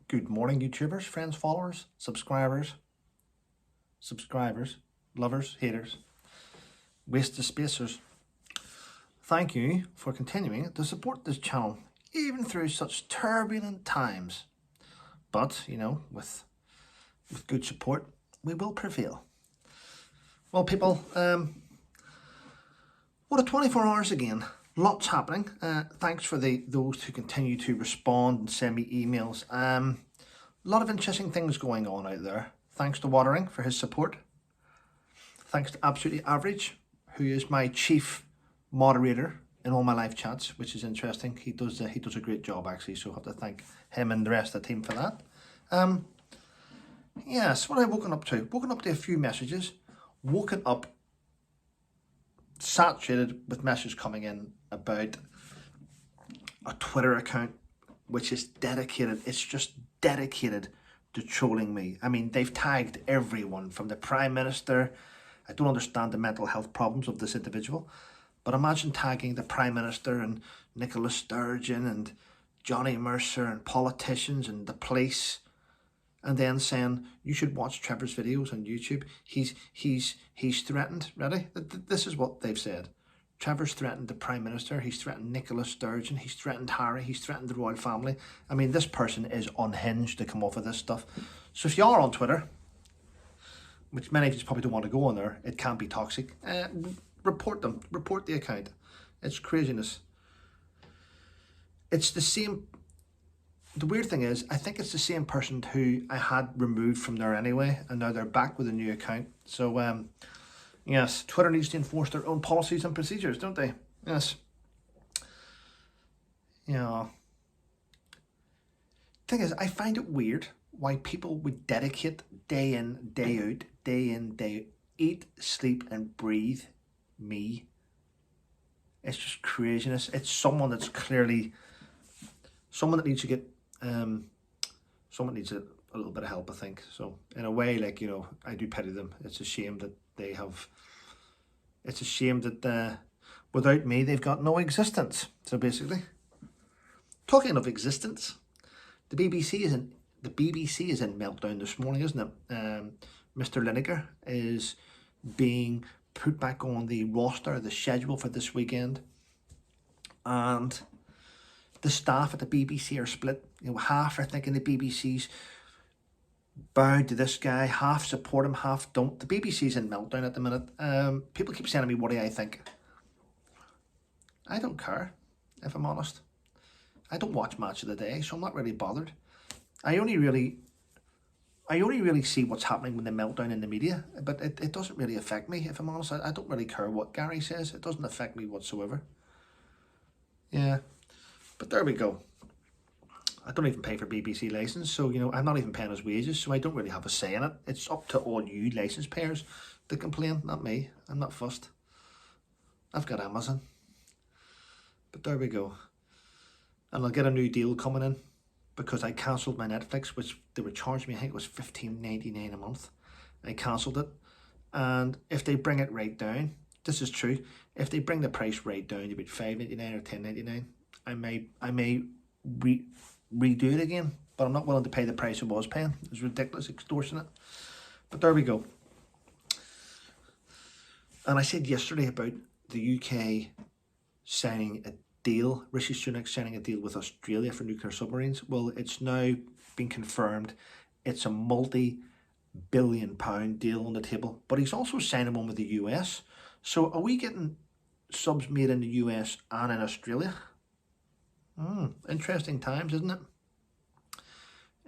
Good morning, YouTubers, friends, followers, subscribers, lovers, haters, wasted spacers. Thank you for continuing to support this channel, even through such turbulent times. But, with good support, we will prevail. Well, people, what a 24 hours again. Lots happening. Thanks for those who continue to respond and send me emails. A lot of interesting things going on out there. Thanks to Watering for his support. Thanks to Absolutely Average, who is my chief moderator in all my live chats, which is interesting. He does a great job actually, so I have to thank him and the rest of the team for that. Yes, what have I woken up to? Woken up to a few messages. Woken up saturated with messages coming in about a Twitter account which is dedicated, it's just dedicated to trolling me. I mean, they've tagged everyone from the Prime Minister. I don't understand the mental health problems of this individual, but imagine tagging the Prime Minister and Nicola Sturgeon and Johnny Mercer and politicians and the police, and then saying you should watch Trevor's videos on YouTube. He's threatened. Ready? This is what they've said. Trevor's threatened the Prime Minister. He's threatened Nicola Sturgeon. He's threatened Harry. He's threatened the royal family. I mean, this person is unhinged to come off of this stuff. So if you are on Twitter, which many of you probably don't want to go on there, it can be toxic. Report them. Report the account. It's craziness. It's the same. The weird thing is, I think it's the same person who I had removed from there anyway, and now they're back with a new account. So, yes, Twitter needs to enforce their own policies and procedures, don't they? Yes. Yeah. Thing is, I find it weird why people would dedicate day in, day out, eat, sleep, and breathe me. It's just craziness. It's someone that's clearly someone that needs to get. Someone needs a little bit of help, I think. So in a way, like, I do pity them. It's a shame that they have. It's a shame that without me, they've got no existence. So basically, talking of existence, the BBC is in meltdown this morning, isn't it? Mr. Lineker is being put back on the roster, the schedule for this weekend, and the staff at the BBC are split. Half are thinking the BBC's bound to this guy, half support him, half don't. The BBC's in meltdown at the minute. People keep saying to me, what do I think? I don't care, if I'm honest. I don't watch Match of the Day, so I'm not really bothered. I only really see what's happening with the meltdown in the media, but it doesn't really affect me, if I'm honest. I don't really care what Gary says. It doesn't affect me whatsoever. Yeah. But there we go. I don't even pay for BBC license, so I'm not even paying his wages, so I don't really have a say in it. It's up to all you license payers to complain, not me. I'm not fussed. I've got Amazon. But there we go. And I'll get a new deal coming in because I cancelled my Netflix, which they were charging me, I think it was $15.99 a month. I cancelled it. And if they bring it right down, this is true, if they bring the price right down to about $5.99 or $10.99, I may redo it again, but I'm not willing to pay the price I was paying. It's ridiculous, extortionate. But there we go. And I said yesterday about the UK signing a deal, Rishi Sunak signing a deal with Australia for nuclear submarines. Well, it's now been confirmed. It's a multi-billion-pound deal on the table, but he's also signing one with the US. So are we getting subs made in the US and in Australia? Interesting times, isn't it?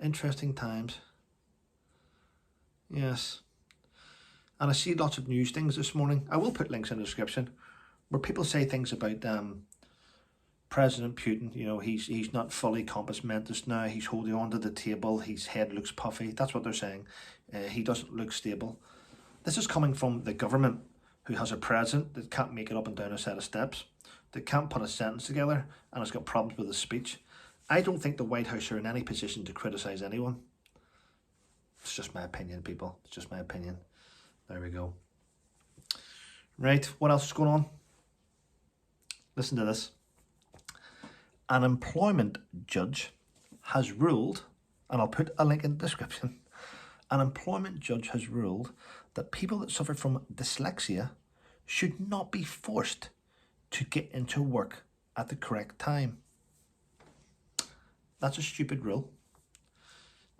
Interesting times. Yes. And I see lots of news things this morning. I will put links in the description where people say things about President Putin. He's not fully compos mentis now. He's holding onto the table. His head looks puffy. That's what they're saying. He doesn't look stable. This is coming from the government, who has a president that can't make it up and down a set of steps, that can't put a sentence together, and has got problems with his speech. I don't think the White House are in any position to criticise anyone. It's just my opinion, people. It's just my opinion. There we go. Right, what else is going on? Listen to this. An employment judge has ruled and I'll put a link in the description. An employment judge has ruled that people that suffer from dyslexia should not be forced to get into work at the correct time. That's a stupid rule.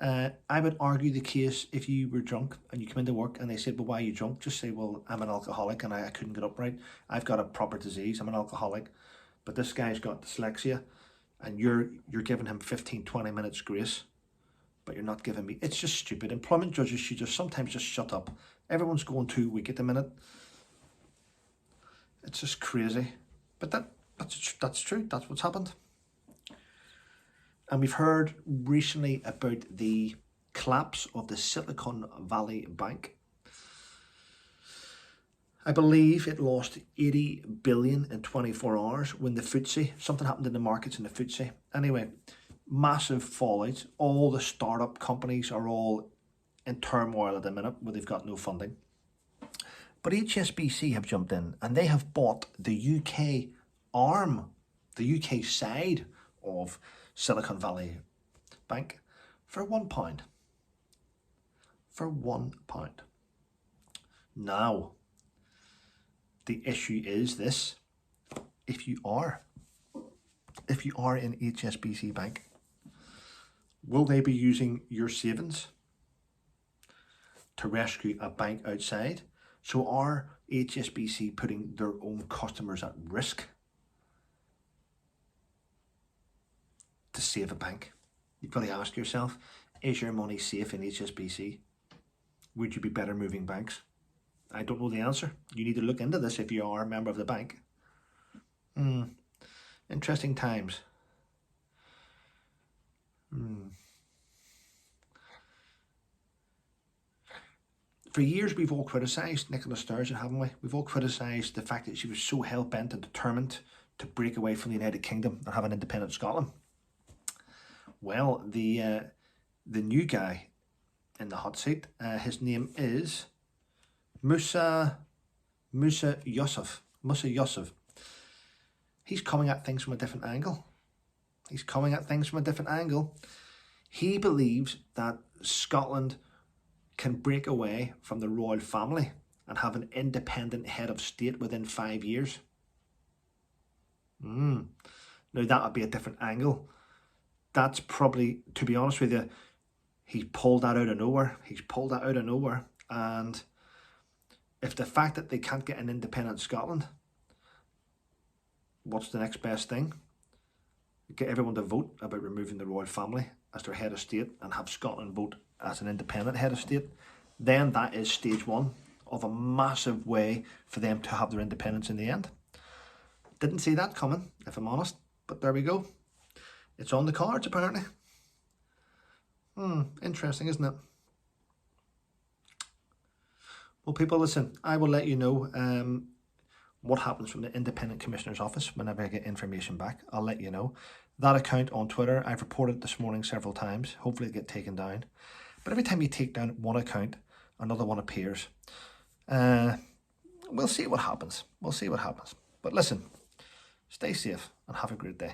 I would argue the case if you were drunk and you come into work and they said, well, why are you drunk? Just say, well, I'm an alcoholic and I couldn't get up right. I've got a proper disease. I'm an alcoholic. But this guy's got dyslexia and you're giving him 15, 20 minutes grace, but you're not giving me. It's just stupid. Employment judges should just sometimes just shut up. Everyone's going too weak at the minute. It's just crazy. But that's true. That's what's happened. And we've heard recently about the collapse of the Silicon Valley Bank. I believe it lost 80 billion in 24 hours when the FTSE, something happened in the markets in the FTSE. Anyway, massive fallout. All the startup companies are all in turmoil at the minute where they've got no funding. But HSBC have jumped in and they have bought the UK arm, the UK side of Silicon Valley Bank for £1. For £1. Now, the issue is this: if you are in HSBC Bank, will they be using your savings to rescue a bank outside? So are HSBC putting their own customers at risk to save a bank? You've got to ask yourself, is your money safe in HSBC? Would you be better moving banks? I don't know the answer. You need to look into this if you are a member of the bank. Interesting times. For years, we've all criticised Nicola Sturgeon, haven't we? We've all criticised the fact that she was so hell-bent and determined to break away from the United Kingdom and have an independent Scotland. Well, the new guy in the hot seat, his name is Musa Yusuf. He's coming at things from a different angle. He believes that Scotland can break away from the royal family and have an independent head of state within 5 years. Now that would be a different angle. That's probably, to be honest with you, he pulled that out of nowhere. And if the fact that they can't get an independent Scotland, what's the next best thing? Get everyone to vote about removing the royal family as their head of state and have Scotland vote as an independent head of state. Then that is stage one of a massive way for them to have their independence in the end. Didn't see that coming, if I'm honest, but there we go. It's on the cards, apparently. Interesting, isn't it? Well, people, listen, I will let you know what happens from the Independent Commissioner's Office whenever I get information back. I'll let you know. That account on Twitter, I've reported this morning several times. Hopefully it'll get taken down. But every time you take down one account, another one appears. We'll see what happens. But listen, stay safe and have a great day.